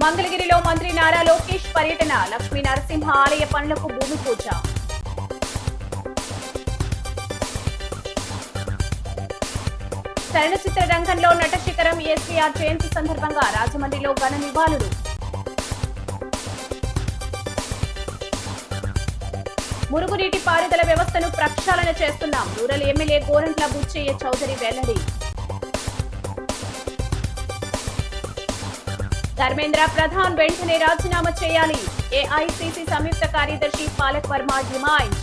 మంగళగిరిలో మంత్రి నారా లోకేష్ పర్యటన, లక్ష్మీ నరసింహ ఆలయ పనులకు భూమి పూజ. చలనచిత్ర రంగంలో నట శిఖరం ఎస్వీఆర్ జయంతి సందర్భంగా రాజమండ్రిలో ఘన నివాళులు. మురుగునీటి పారుదల వ్యవస్థను ప్రక్షాళన చేస్తున్నాం, రూరల్ ఎమ్మెల్యే గోరంట్ల బుచ్చయ్య చౌదరి వెల్లడి. ధర్మేంద్ర ప్రధాన్ వెంటనే రాజీనామా చేయాలి, ఏఐసీసీ సంయుక్త కార్యదర్శి పాలక్ వర్మ డిమాండ్.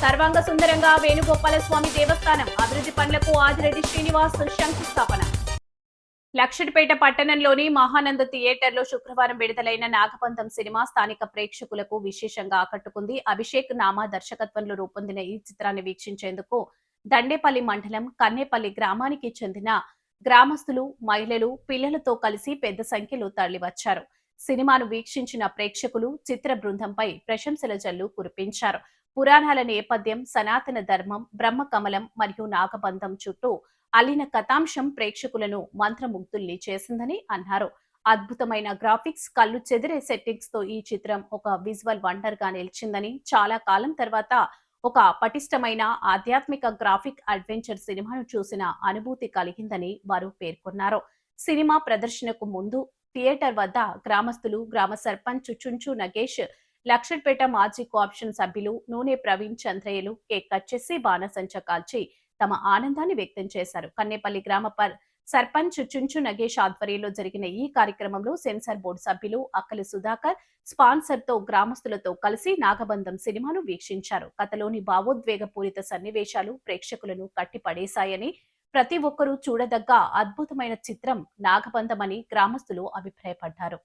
సర్వాంగ సుందరంగా వేణుగోపాల స్వామి దేవస్థానం అభివృద్ధి పనులకు ఆదిరెడ్డి శ్రీనివాస్ శంకుస్థాపన. లక్షటిపేట పట్టణంలోని మహానంద థియేటర్లో శుక్రవారం విడుదలైన నాగపంతం సినిమా స్థానిక ప్రేక్షకులకు విశేషంగా ఆకట్టుకుంది. అభిషేక్ నామా దర్శకత్వంలో రూపొందిన ఈ చిత్రాన్ని వీక్షించేందుకు దండేపల్లి మండలం కన్నేపల్లి గ్రామానికి చెందిన గ్రామస్తులు, మహిళలు, పిల్లలతో కలిసి పెద్ద సంఖ్యలో తరలివచ్చారు. సినిమాను వీక్షించిన ప్రేక్షకులు చిత్ర బృందంపై ప్రశంసల జల్లు కురిపించారు. పురాణాల నేపథ్యం, సనాతన ధర్మం, బ్రహ్మకమలం మరియు నాగబంధం చుట్టూ అల్లిన కథాంశం ప్రేక్షకులను మంత్రముగ్ధుల్ని చేసిందని అన్నారు. అద్భుతమైన గ్రాఫిక్స్, కళ్ళు చెదిరే సెట్టింగ్స్ తో ఈ చిత్రం ఒక విజువల్ వండర్ గా నిలిచిందని, చాలా కాలం తర్వాత ఒక పటిష్టమైన ఆధ్యాత్మిక గ్రాఫిక్ అడ్వెంచర్ సినిమాను చూసిన అనుభూతి కలిగిందని వారు పేర్కొన్నారు. సినిమా ప్రదర్శనకు ముందు థియేటర్ వద్ద గ్రామస్తులు, గ్రామ సర్పంచ్ చుంచు నగేష్, లక్షట్పేట మాజీ కోఆప్షన్ సభ్యులు నూనె ప్రవీణ్ చంద్రయ్యలు కేక్ కట్ చేసి బాణసంచ కాల్చి తమ ఆనందాన్ని వ్యక్తం చేశారు. కన్నేపల్లి గ్రామ సర్పంచ్ చుంచు నగేష్ ఆధ్వర్యంలో జరిగిన ఈ కార్యక్రమంలో సెన్సార్ బోర్డు సభ్యులు అక్కలి సుధాకర్ స్పాన్సర్ తో గ్రామస్తులతో కలిసి నాగబంధం సినిమాను వీక్షించారు. కథలోని భావోద్వేగపూరిత సన్నివేశాలు ప్రేక్షకులను కట్టిపడేశాయని, ప్రతి ఒక్కరూ చూడదగ్గ అద్భుతమైన చిత్రం నాగబంధం అని గ్రామస్తులు అభిప్రాయపడ్డారు.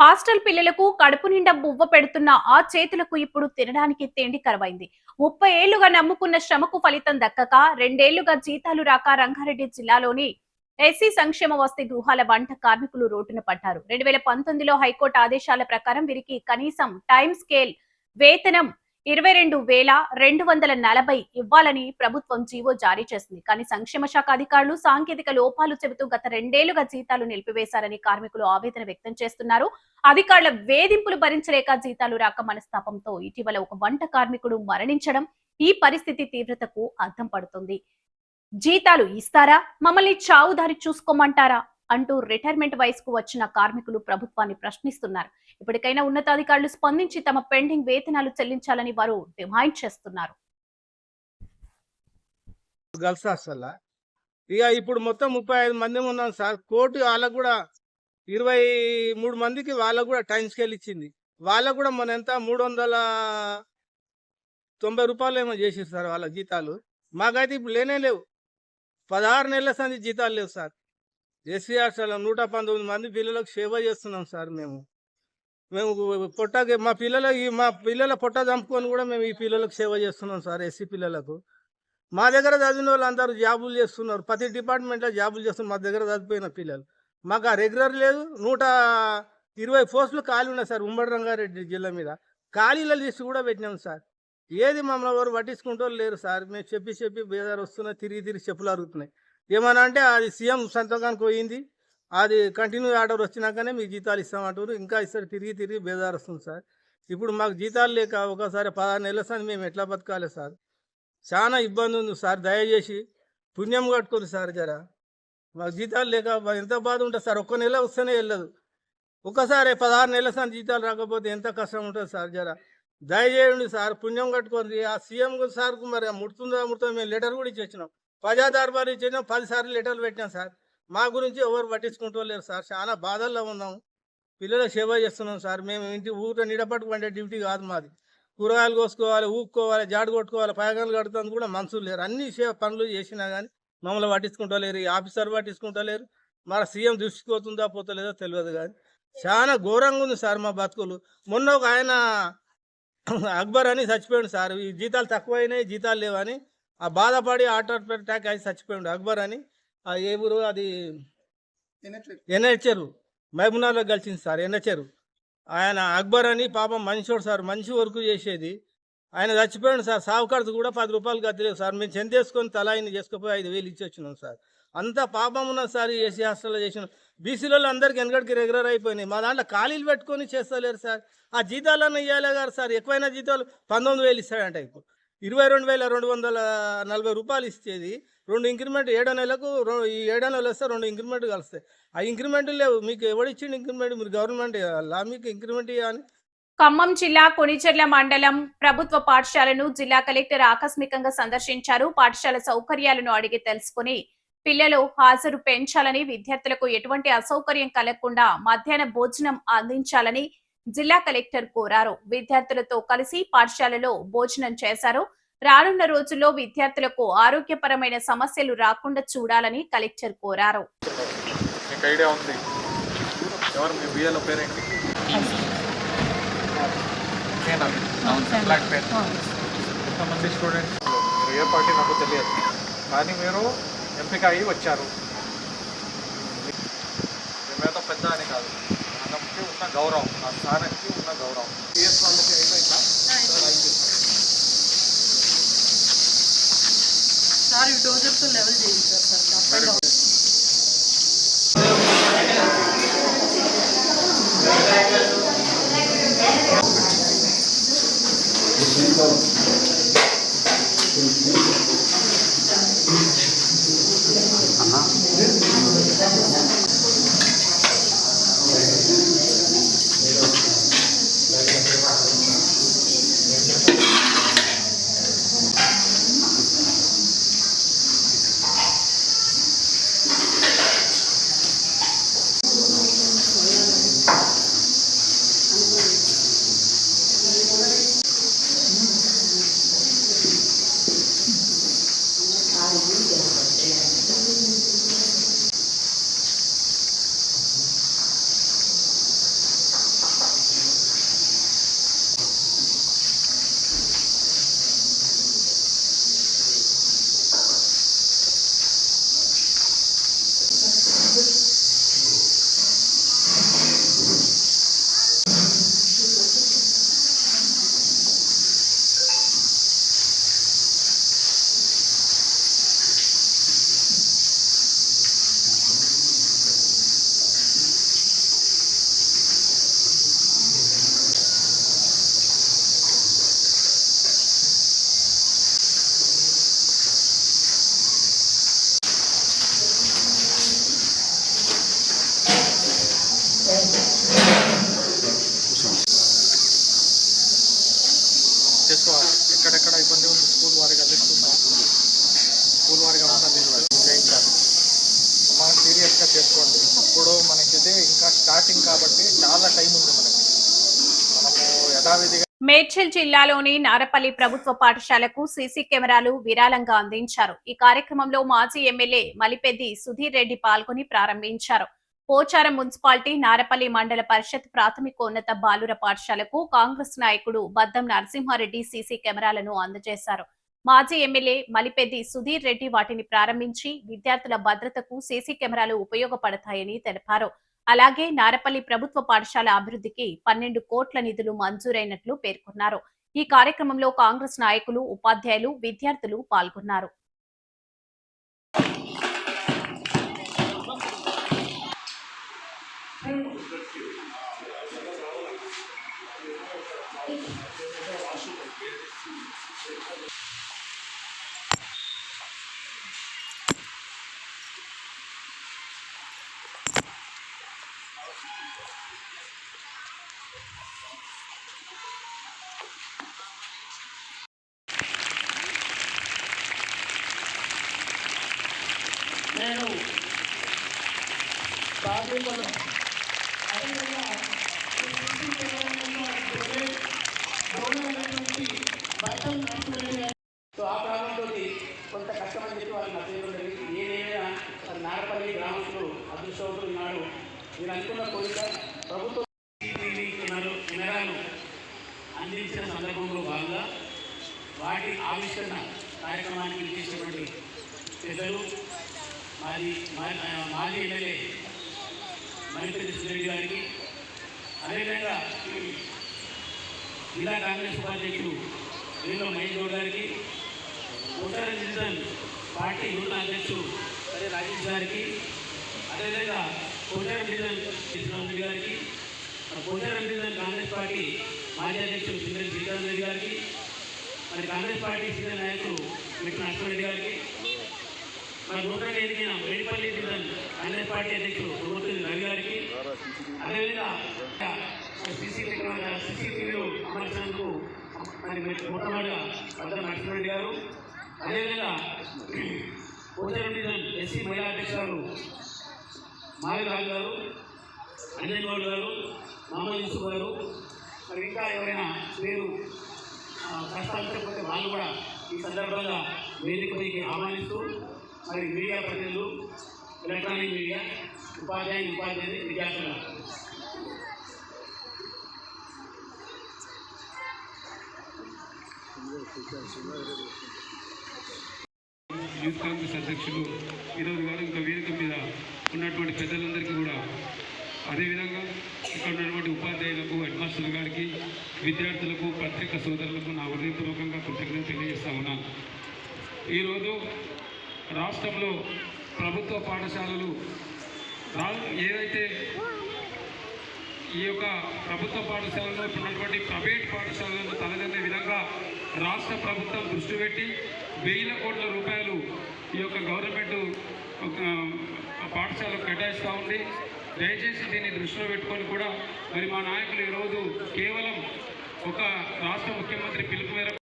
హాస్టల్ పిల్లలకు కడుపు నిండా బువ్వ పెడుతున్న ఆ చేతులకు ఇప్పుడు తినడానికి తిండి కరువైంది. 30 ఏళ్లుగా నమ్ముకున్న శ్రమకు ఫలితం దక్కక, 2 ఏళ్లుగా జీతాలు రాక రంగారెడ్డి జిల్లాలోని ఎస్సీ సంక్షేమ వసతి గృహాల వంట కార్మికులు రోడ్డున పడ్డారు. 2019లో హైకోర్టు ఆదేశాల ప్రకారం వీరికి కనీసం టైమ్ స్కేల్ వేతనం 22,240 ఇవ్వాలని ప్రభుత్వం జీవో జారీ చేసింది. కానీ సంక్షేమ శాఖ అధికారులు సాంకేతిక లోపాలు చెబుతూ గత 2 ఏళ్లుగా జీతాలు నిలిపివేశారని కార్మికులు ఆవేదన వ్యక్తం చేస్తున్నారు. అధికారుల వేధింపులు భరించలేక జీతాలు రాక మనస్తాపంతో ఇటీవల ఒక వంట కార్మికుడు మరణించడం ఈ పరిస్థితి తీవ్రతకు అద్దం పడుతుంది. జీతాలు ఇస్తారా, మమ్మల్ని చావుదారి చూసుకోమంటారా అంటూ రిటైర్మెంట్ వయసుకు వచ్చిన కార్మికులు ప్రభుత్వాన్ని ప్రశ్నిస్తున్నారు. ఇప్పటికైనా ఉన్నతాధికారులు స్పందించి తమ పెండింగ్ వేతనాలు చెల్లించాలని వారు డిమాండ్ చేస్తున్నారు. ఇక ఇప్పుడు మొత్తం 35 మంది ఉన్నాం సార్. కోర్టు వాళ్ళకు కూడా 23 మందికి వాళ్ళకు కూడా టైం స్కేల్ ఇచ్చింది. వాళ్ళకు కూడా మన ఎంత 90 రూపాయలు ఏమో చేసిర్రు సార్ వాళ్ళ జీతాలు. మాకైతే ఇప్పుడు లేనే లేవు. 16 నెలల సంది జీతాలు లేవు సార్. ఎస్సీ హాస్టల్లో 119 మంది పిల్లలకు సేవ చేస్తున్నాం సార్ మేము. మేము పొట్టకి మా పిల్లల పొట్ట చంపుకొని కూడా మేము ఈ పిల్లలకు సేవ చేస్తున్నాం సార్, ఎస్సీ పిల్లలకు. మా దగ్గర చదివిన వాళ్ళు అందరూ జాబులు చేస్తున్నారు. ప్రతి డిపార్ట్మెంట్లో జాబులు చేస్తున్నారు మా దగ్గర చదివిపోయిన పిల్లలు. మాకు ఆ రెగ్యులర్ లేదు. 120 పోస్టులు ఖాళీ ఉన్నాయి సార్ ఉమ్మడి రంగారెడ్డి జిల్లా మీద. ఖాళీల లిస్టు కూడా పెట్టినాం సార్. ఏది మమ్మల్ని ఎవరు పట్టించుకుంటూ లేరు సార్. మేము చెప్పి బేదారు వస్తున్నాయి, తిరిగి చెప్పులు అరుగుతున్నాయి. ఏమన్నా అంటే అది సీఎం సంతకానికి పోయింది, అది కంటిన్యూ ఆర్డర్ వచ్చినాకనే మీకు జీతాలు ఇస్తామంటారు. ఇంకా ఇస్తారు, తిరిగి బేదారు వస్తుంది సార్. ఇప్పుడు మాకు జీతాలు లేక ఒకసారి 16 నెలల సార్ మేము ఎట్లా బతకాలి సార్? చాలా ఇబ్బంది ఉంది సార్. దయచేసి పుణ్యం కట్టుకోరు సార్ జర. మాకు జీతాలు లేక ఎంత బాధ ఉంటుంది సార్. ఒక్క నెల వస్తేనే వెళ్ళదు. ఒక్కసారి 16 నెలల సార్ జీతాలు రాకపోతే ఎంత కష్టం ఉంటుంది సార్. జర దయచేయండి సార్, పుణ్యం కట్టుకోండి. ఆ సీఎం సార్కు మరి ముడుతుందా మేము లెటర్ కూడా ఇచ్చేసినాం, ప్రజా దర్బారు ఇచ్చేసినాం, 10 సార్లు లెటర్లు పెట్టినాం సార్. మా గురించి ఎవరు పట్టించుకుంటూ లేరు సార్. చాలా బాధల్లో ఉన్నాం. పిల్లలకు సేవ చేస్తున్నాం సార్. మేము ఇంటి ఊరిలో నిడపట్టుకుంటే డ్యూటీ కాదు మాది. కూరగాయలు కోసుకోవాలి, ఊక్కోవాలి, జాడు కొట్టుకోవాలి, పైగాలు కడుతుంది కూడా మనుషులు లేరు. అన్ని పనులు చేసినా కానీ మమ్మల్ని పట్టించుకుంటూ లేరు. ఈ ఆఫీసర్ పట్టించుకుంటూ లేరు. మన సీఎం దృష్టికి పోతుందా పోతలేదో తెలియదు కానీ చాలా ఘోరంగా ఉంది సార్ మా బతుకులు. మొన్న ఒక ఆయన అక్బర్ అని చచ్చిపోయాడు సార్. ఈ జీతాలు తక్కువైనాయి, జీతాలు లేవని ఆ బాధపడి హార్ట్ అటాక్ అయి చచ్చిపోయాడు అక్బర్ అని. ఏ ఊరు అది? ఎన్హెచ్ఆర్ మహబూబ్నగర్లో కలిసింది సార్. ఎన్హెచ్ఆర్ ఆయన అక్బర్ అని పాపం మనిషోడు సార్, మంచి వర్క్ చేసేది. ఆయన చచ్చిపోయాడు సార్. సాగు ఖర్చు కూడా 10 రూపాయలు గతిలేవు సార్. మేము చెందేసుకొని తలాయిని చేసుకుపోయి 5,000 ఇచ్చి వచ్చినాం సార్. అంత పాపం ఉన్నది సార్. ఏసీ హాస్టల్లో చేసిన బీసీలలో అందరికీ వెనకడికి రెగ్యులర్ అయిపోయినాయి. మా దాంట్లో ఖాళీలు పెట్టుకొని చేస్తలేరు సార్. ఆ జీతాలన్నా ఇవ్వాలి గారు సార్. ఎక్కువైన జీతాలు 19,000 ఇస్తాడంట. ఇప్పుడు 22,240 రూపాయలు ఇచ్చేది. 2 ఇంక్రిమెంట్ 7 నెలలకు, ఈ 7 నెలలు వస్తే 2 ఇంక్రిమెంట్ కలుస్తాయి. ఆ ఇంక్రిమెంట్లు లేవు. మీకు ఎవడిచ్చిండు ఇంక్రిమెంట్? మీరు గవర్నమెంట్ ఇవ్వాలా మీకు ఇంక్రిమెంట్ ఇవ్వాలి? ఖమ్మం జిల్లా కొణిచెర్ల మండలం ప్రభుత్వ పాఠశాలను జిల్లా కలెక్టర్ ఆకస్మికంగా సందర్శించారు. పాఠశాల సౌకర్యాలను అడిగి తెలుసుకుని పిల్లలు హాజరు పెంచాలని, విద్యార్థులకు ఎటువంటి అసౌకర్యం కలగకుండా మధ్యాహ్న భోజనం అందించాలని జిల్లా కలెక్టర్ కోరారు. విద్యార్థులతో కలిసి పాఠశాలలో భోజనం చేశారు. రానున్న రోజుల్లో విద్యార్థులకు ఆరోగ్యపరమైన సమస్యలు రాకుండా చూడాలని కలెక్టర్ కోరారు. ఎంతమంది స్టూడెంట్స్ ఏ పార్టీ నాకు తెలియదు, కానీ మీరు ఎంపిక అయ్యి వచ్చారు. మేమేదో పెద్ద అని కాదు, మనకి ఉన్న గౌరవం, ఆ స్థానానికి ఉన్న గౌరవం. పిఎస్ వాళ్ళకి అయిపోయిందా సార్? ఈ డోజర్తో లెవెల్ చేయించారు సార్. చేసుకోవాలి. ఎక్కడెక్కడ ఇబ్బంది ఉంది స్కూల్ వారిగా తెలుస్తుందా, స్కూల్ వారిగా ఉన్నది చేయించాలి. అమ్మా సీరియస్గా చేసుకోండి. ఇప్పుడు మనకి ఇది ఇంకా స్టార్టింగ్ కాబట్టి చాలా టైం ఉంది మనకి. మనము యథావిధిగా మేడ్చల్ జిల్లాలోని నారపల్లి ప్రభుత్వ పాఠశాలకు సీసీ కెమెరాలు విరాళంగా అందించారు. ఈ కార్యక్రమంలో మాజీ ఎమ్మెల్యే మలిపెద్ది సుధీర్ రెడ్డి పాల్గొని ప్రారంభించారు. పోచారం మున్సిపాలిటీ నారపల్లి మండల పరిషత్ ప్రాథమికోన్నత బాలుర పాఠశాలకు కాంగ్రెస్ నాయకుడు బద్దం నరసింహారెడ్డి సీసీ కెమెరాలను అందజేశారు. మాజీ ఎమ్మెల్యే మలిపెద్ది సుధీర్ రెడ్డి వాటిని ప్రారంభించి విద్యార్థుల భద్రతకు సీసీ కెమెరాలు ఉపయోగపడతాయని తెలిపారు. అలాగే నారపల్లి ప్రభుత్వ పాఠశాల అభివృద్ధికి 12 కోట్ల నిధులు మంజూరైనట్లు పేర్కొన్నారు. ఈ కార్యక్రమంలో కాంగ్రెస్ నాయకులు, ఉపాధ్యాయులు, విద్యార్థులు పాల్గొన్నారు. నేను కార్మికులు సో ఆ ప్రాంతంతో కొంత కష్టమని చెప్పి వాళ్ళు నచ్చలేదు. నేనేమైనా నారపల్లి గ్రామస్తులు అదృష్టవంతులు ఉన్నాడు. నేను అనుకున్న కోరిక ప్రభుత్వం కెమెరాలు అందించిన సందర్భంలో భాగంగా వాటి ఆవిష్కరణ కార్యక్రమానికి చేసినటువంటి పెద్దలు మాజీ ఎమ్మెల్యే మలిపెద్ది సుధీర్ గారికి, అదేవిధంగా జిల్లా కాంగ్రెస్ ఉపాధ్యక్షులు వీళ్ళ మహేష్ గౌడ్ గారికి, పోచారం డివిజన్ పార్టీ నూతన అధ్యక్షులు సరే రాజేష్ గారికి, అదేవిధంగా పోచారం డివిజన్ కృష్ణారెడ్డి గారికి, పోచారం డివిజన్ కాంగ్రెస్ పార్టీ మాజీ అధ్యక్షులు సింగరెడ్డి శ్రీకాంత్ రెడ్డి గారికి, మరి కాంగ్రెస్ పార్టీ సీనియర్ నాయకులు మిట్ట నరసింహారెడ్డి గారికి, మన నూతనంగా ఎదిగిన మేడిపల్లి డివిజన్ కాంగ్రెస్ పార్టీ అధ్యక్షులు ప్రభుత్వ రవి గారికి, అదేవిధంగా సీసీటీవీలు అమర్చినందుకు మరి మొట్టమొదటిగా బద్దం నరసింహారెడ్డి గారు, అదేవిధంగా పోచారం డివిజన్ ఎస్సీ మహిళా అధ్యక్షురాలు మావిరాజు గారు, అంజన్ గౌడ్ గారు, మహమ్మద్ యూసుఫ్ గారు, మరి ఇంకా ఎవరైనా పేరు ప్రస్తావించకపోతే వాళ్ళు కూడా ఈ సందర్భంగా వేదికపైకి ఆహ్వానిస్తూ మరి మీడియా ప్రతినిధులు, ఎలక్ట్రానిక్ మీడియా, ఉపాధ్యాయులు, విద్యార్థులు యూత్ కాంగ్రెస్ అధ్యక్షులు వినోద్ గారు, ఇంకా వేదిక మీద ఉన్నటువంటి పెద్దలందరికీ కూడా, అదేవిధంగా ఇక్కడ ఉన్నటువంటి ఉపాధ్యాయులకు, హెడ్ మాస్టర్ గారికి, విద్యార్థులకు, పత్రికా సోదరులకు నా హృదయపూర్వకంగా కృతజ్ఞతలు తెలియజేస్తా ఉన్నాను. ఈరోజు రాష్ట్రంలో ప్రభుత్వ పాఠశాలలు ఏదైతే ఈ యొక్క ప్రభుత్వ పాఠశాలలో ఉన్నటువంటి ప్రైవేట్ పాఠశాలను తలదన్నే విధంగా రాష్ట్ర ప్రభుత్వం దృష్టి పెట్టి వేల కోట్ల రూపాయలు ఈ యొక్క గవర్నమెంట్ పాఠశాలకు కేటాయిస్తూ ఉంది. దయచేసి దీన్ని దృష్టిలో పెట్టుకొని కూడా మరి మా నాయకులు ఈరోజు కేవలం ఒక రాష్ట్ర ముఖ్యమంత్రి పిలుపు మేరకు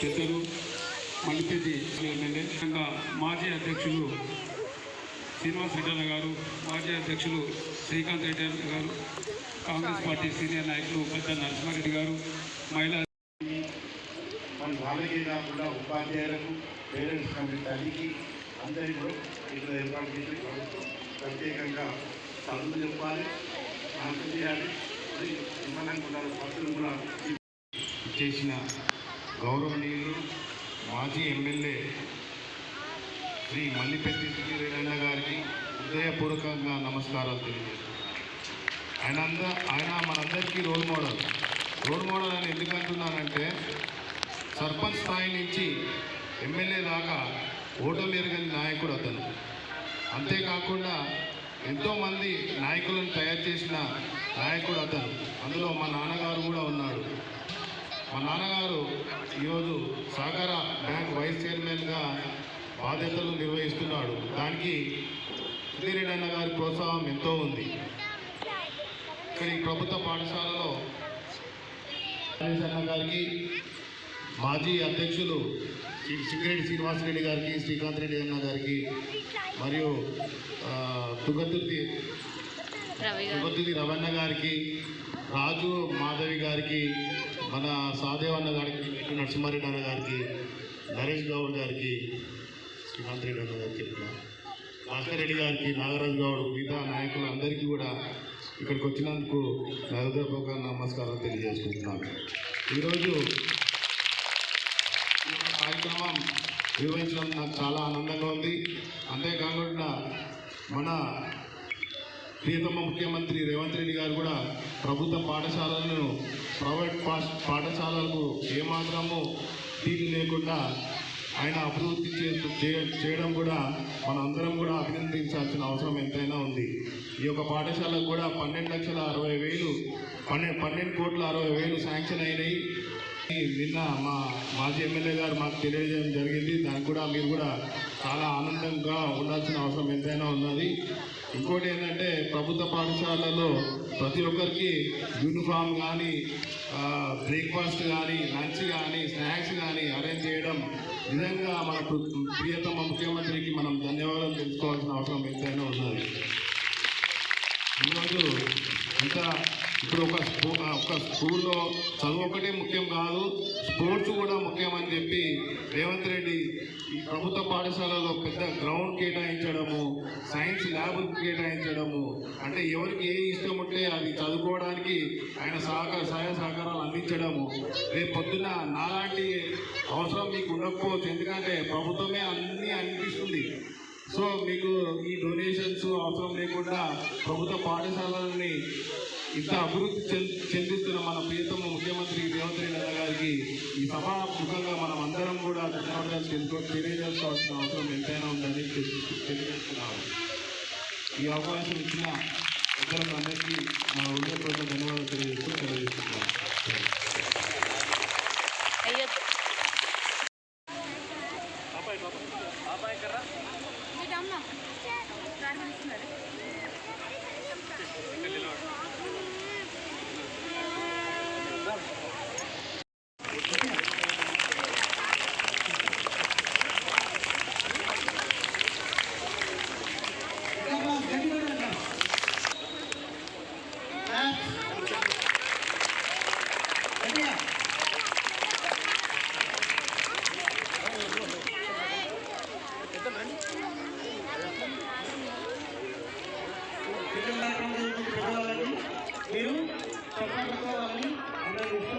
పెద్దలు మలిపెద్ది ఎమ్మెల్యే, ఇంకా మాజీ అధ్యక్షులు శ్రీనివాస్ రెడ్డి గారు, మాజీ అధ్యక్షులు శ్రీకాంత్ రెడ్డి గారు, కాంగ్రెస్ పార్టీ సీనియర్ నాయకులు పెద్ద నరసింహారెడ్డి గారు, మహిళా మన వాళ్ళకే కాకుండా ఉపాధ్యాయులకు, పేరెంట్స్ కమిటీ తల్లికి అందరికీ కూడా ఇక్కడ ఏర్పాటు చేసి ప్రభుత్వం ప్రత్యేకంగా చదువు చెప్పాలి, మనసు చేయాలి, ఇవ్వాలనుకున్న పత్రులు కూడా చేసిన గౌరవనీయులు మాజీ ఎమ్మెల్యే శ్రీ మల్లిపెద్ది సుధీర్ రెడ్డి గారికి హృదయపూర్వకంగా నమస్కారాలు తెలియజేస్తున్నాను. ఆయన మనందరికీ రోల్ మోడల్ అని ఎందుకు అంటున్నానంటే, సర్పంచ్ స్థాయి నుంచి ఎమ్మెల్యే దాకా ఓటమి ఎరగని నాయకుడు అతను. అంతేకాకుండా ఎంతోమంది నాయకులను తయారు చేసిన నాయకుడు అతను. అందులో మా నాన్నగారు కూడా ఉన్నాడు. మా నాన్నగారు ఈరోజు సహకార బ్యాంక్ వైస్ చైర్మన్గా బాధ్యతలు నిర్వహిస్తున్నాడు. దానికి సుధీర్ రెడ్డి అన్న గారి ప్రోత్సాహం ఎంతో ఉంది. ఇక్కడ ఈ ప్రభుత్వ పాఠశాలలో అన్న గారికి, మాజీ అధ్యక్షులు సింగరెడ్డి శ్రీనివాసరెడ్డి గారికి, శ్రీకాంత్ రెడ్డి అన్న గారికి, మరియు తుంగతుర్తి తిరుపతి రవణ గారికి, రాజు మాధవి గారికి, మన సాదేవన్న గారికి, నరసింహారెడ్డి అన్న గారికి, నరేష్ గౌడ్ గారికి, శ్రీకాంత్ రెడ్డి అన్న గారికి, భాస్కర్ రెడ్డి గారికి, నాగరాజు గౌడ్, మిగతా నాయకులందరికీ కూడా ఇక్కడికి వచ్చినందుకు నా హృదయపూర్వక నమస్కారం తెలియజేసుకుంటున్నాను. ఈరోజు ఈ కార్యక్రమం నిర్వహించడం నాకు చాలా ఆనందంగా ఉంది. అంతేకాకుండా మన ప్రియతమ ముఖ్యమంత్రి రేవంత్ రెడ్డి గారు కూడా ప్రభుత్వ పాఠశాలలను ప్రైవేట్ పాఠశాలలకు ఏమాత్రము తీరు లేకుండా ఆయన అభివృద్ధి చేయడం కూడా మనందరం కూడా అభినందించాల్సిన అవసరం ఎంతైనా ఉంది. ఈ యొక్క పాఠశాలకు కూడా 12,60,000 శాంక్షన్ అయినాయి. నిన్న మా మాజీ ఎమ్మెల్యే గారు మాకు తెలియజేయడం జరిగింది. దానికి కూడా మీరు కూడా చాలా ఆనందంగా ఉండాల్సిన అవసరం ఎంతైనా ఉన్నది. ఇంకోటి ఏంటంటే ప్రభుత్వ పాఠశాలలో ప్రతి ఒక్కరికి యూనిఫామ్ కానీ, బ్రేక్ఫాస్ట్ కానీ, లంచ్ కానీ, స్నాక్స్ కానీ అరేంజ్ చేయడం నిజంగా మన ప్రియతమ ముఖ్యమంత్రికి మనం ధన్యవాదాలు తెలుసుకోవాల్సిన అవసరం ఎంతైనా ఉన్నది. ఈరోజు ఇంకా ఇప్పుడు ఒక స్కూల్లో చదువు ఒకటే ముఖ్యం కాదు, స్పోర్ట్స్ కూడా ముఖ్యం అని చెప్పి రేవంత్ రెడ్డి ఈ ప్రభుత్వ పాఠశాలలో పెద్ద గ్రౌండ్ కేటాయించడము, సైన్స్ ల్యాబ్ కేటాయించడము, అంటే ఎవరికి ఏ ఇష్టం ఉంటే అది చదువుకోవడానికి ఆయన సహాయ సహకారాలు అందించడము. రేపు పొద్దున్న నాలాంటి అవసరం మీకు ఉండకపోవచ్చు, ఎందుకంటే ప్రభుత్వమే అన్నీ అనిపిస్తుంది. సో మీకు ఈ డొనేషన్స్ అవసరం లేకుండా ప్రభుత్వ పాఠశాలని ఇంత అభివృద్ధి చెందిస్తున్న మన ప్రియతమ ముఖ్యమంత్రి రేవంత్ రెడ్డి గారికి ఈ సభాముఖంగా మనం అందరం కూడా ధన్యవాదాలు తెలియజేసుకోవాల్సిన అవసరం ఎంతైనా ఉందని తెలియజేస్తున్నాము. ఈ అవకాశం ఇచ్చిన అందరికీ మా హృదయపూర్వక ధన్యవాదాలు తెలియజేస్తున్నాము. మీరు చెప్పాలని అందరిస్తూ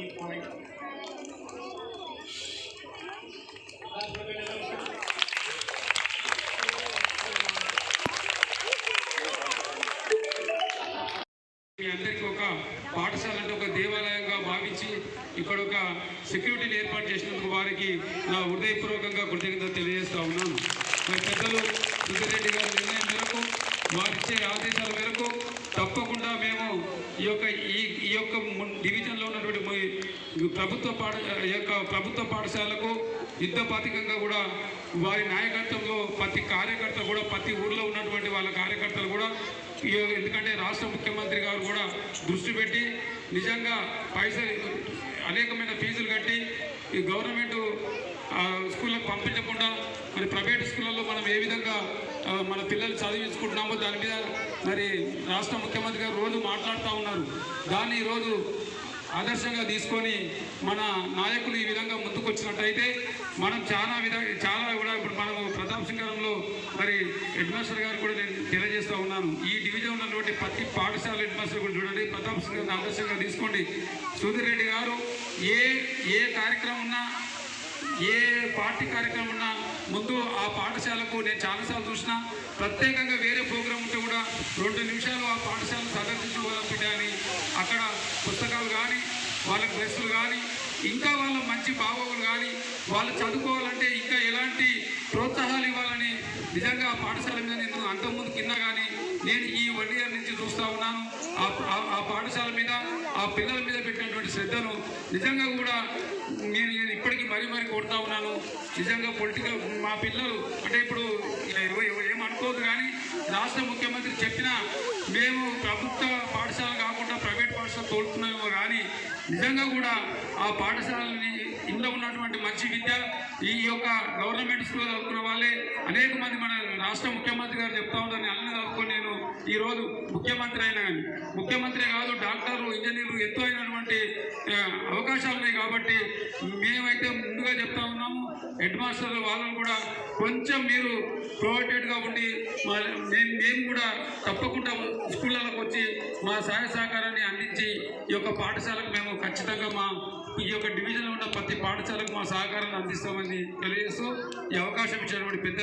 ఈ పాయింట్ మీ అందరికీ ఒక పాఠశాల అంటే ఒక దేవాలయంగా భావించి ఇక్కడ ఒక సెక్యూరిటీని ఏర్పాటు చేసినందుకు వారికి నా హృదయపూర్వకంగా కృతజ్ఞతలు తెలియజేస్తూ ఉన్నాను. మరి పెద్దలు సుబ్బారెడ్డి గారి నిర్ణయం మేరకు, వారిచ్చే ఆదేశాల మేరకు తప్పకుండా మేము ఈ యొక్క డివిజన్లో ఉన్నటువంటి ప్రభుత్వ పాఠశాలకు యుద్ధపాతికంగా కూడా వారి నాయకత్వంలో ప్రతి కార్యకర్త కూడా ప్రతి ఊర్లో ఉన్నటువంటి వాళ్ళ కార్యకర్తలు కూడా, ఎందుకంటే రాష్ట్ర ముఖ్యమంత్రి గారు కూడా దృష్టి పెట్టి నిజంగా అనేకమైన ఫీజులు కట్టి ఈ గవర్నమెంట్ స్కూళ్ళకు పంపించకుండా మరి ప్రైవేట్ స్కూళ్ళల్లో మనం ఏ విధంగా మన పిల్లలు చదివించుకుంటున్నామో దాని మీద మరి రాష్ట్ర ముఖ్యమంత్రి గారు రోజు మాట్లాడుతూ ఉన్నారు. దాన్ని ఈరోజు ఆదర్శంగా తీసుకొని మన నాయకులు ఈ విధంగా ముందుకు వచ్చినట్టయితే మనం చాలా కూడా ఇప్పుడు మనము ప్రతాప్ సింగారంలో మరి హెడ్ మాస్టర్ గారు కూడా నేను తెలియజేస్తూ ఉన్నాను. ఈ డివిజన్ ఉన్నటువంటి ప్రతి పాఠశాల హెడ్ మాస్టర్ కూడా చూడండి, ప్రతాప్ సింగ్ ఆదర్శంగా తీసుకోండి. సుధీర్ రెడ్డి గారు ఏ కార్యక్రమం ఉన్నా, ఏ పార్టీ కార్యక్రమం ఉన్నా ముందు ఆ పాఠశాలకు నేను చాలాసార్లు చూసినా, ప్రత్యేకంగా వేరే ప్రోగ్రాం ఉంటే కూడా 2 నిమిషాలు ఆ పాఠశాలను సందర్శించుకోవాలని కానీ అక్కడ పుస్తకాలు కానీ, వాళ్ళ డ్రెస్సులు కానీ, ఇంకా వాళ్ళ మంచి బాగోగులు కానీ, వాళ్ళు చదువుకోవాలంటే ఇంకా ఎలాంటి ప్రోత్సాహాలు ఇవ్వాలని నిజంగా ఆ పాఠశాల మీద నేను అంతకుముందు కింద కానీ నేను ఈ 1 ఇయర్ నుంచి చూస్తూ ఉన్నాను. ఆ పాఠశాల మీద, ఆ పిల్లల మీద పెట్టినటువంటి శ్రద్ధను నిజంగా కూడా నేను ఇప్పటికీ మరీ కోరుతా ఉన్నాను. నిజంగా పొలిటికల్ మా పిల్లలు అంటే ఇప్పుడు ఏమనుకోదు కానీ రాష్ట్ర ముఖ్యమంత్రి చెప్పినా మేము ప్రభుత్వ పాఠశాల కాకుండా ప్రైవేట్ పాఠశాల తోలుతున్నామేమో కానీ నిజంగా కూడా ఆ పాఠశాలని ఇంట్లో ఉన్నటువంటి మంచి విద్య ఈ యొక్క గవర్నమెంట్ స్కూల్ చదువుకున్న వాళ్ళే అనేక మంది మన రాష్ట్ర ముఖ్యమంత్రి గారు చెప్తా ఉన్నారని అన్ని చదువుకొని నేను ఈరోజు ముఖ్యమంత్రి అయినా కానీ ముఖ్యమంత్రి కాదు డాక్టర్లు ఇంజనీర్లు ఎంతో అయినటువంటి అవకాశాలు ఉన్నాయి. కాబట్టి మేమైతే ముందుగా చెప్తా ఉన్నాము హెడ్ మాస్టర్లు వాళ్ళని కూడా కొంచెం మీరు ప్రొవైడెడ్గా ఉండి మేము కూడా తప్పకుండా స్కూళ్ళకు వచ్చి మా సహాయ సహకారాన్ని అందించి ఈ యొక్క పాఠశాలకు మేము ఖచ్చితంగా ఈ యొక్క డివిజన్లో ఉన్న ప్రతి పాఠశాలకు మా సహకారాన్ని అందిస్తామని తెలియజేస్తూ ఈ అవకాశం ఇచ్చినటువంటి పెద్ద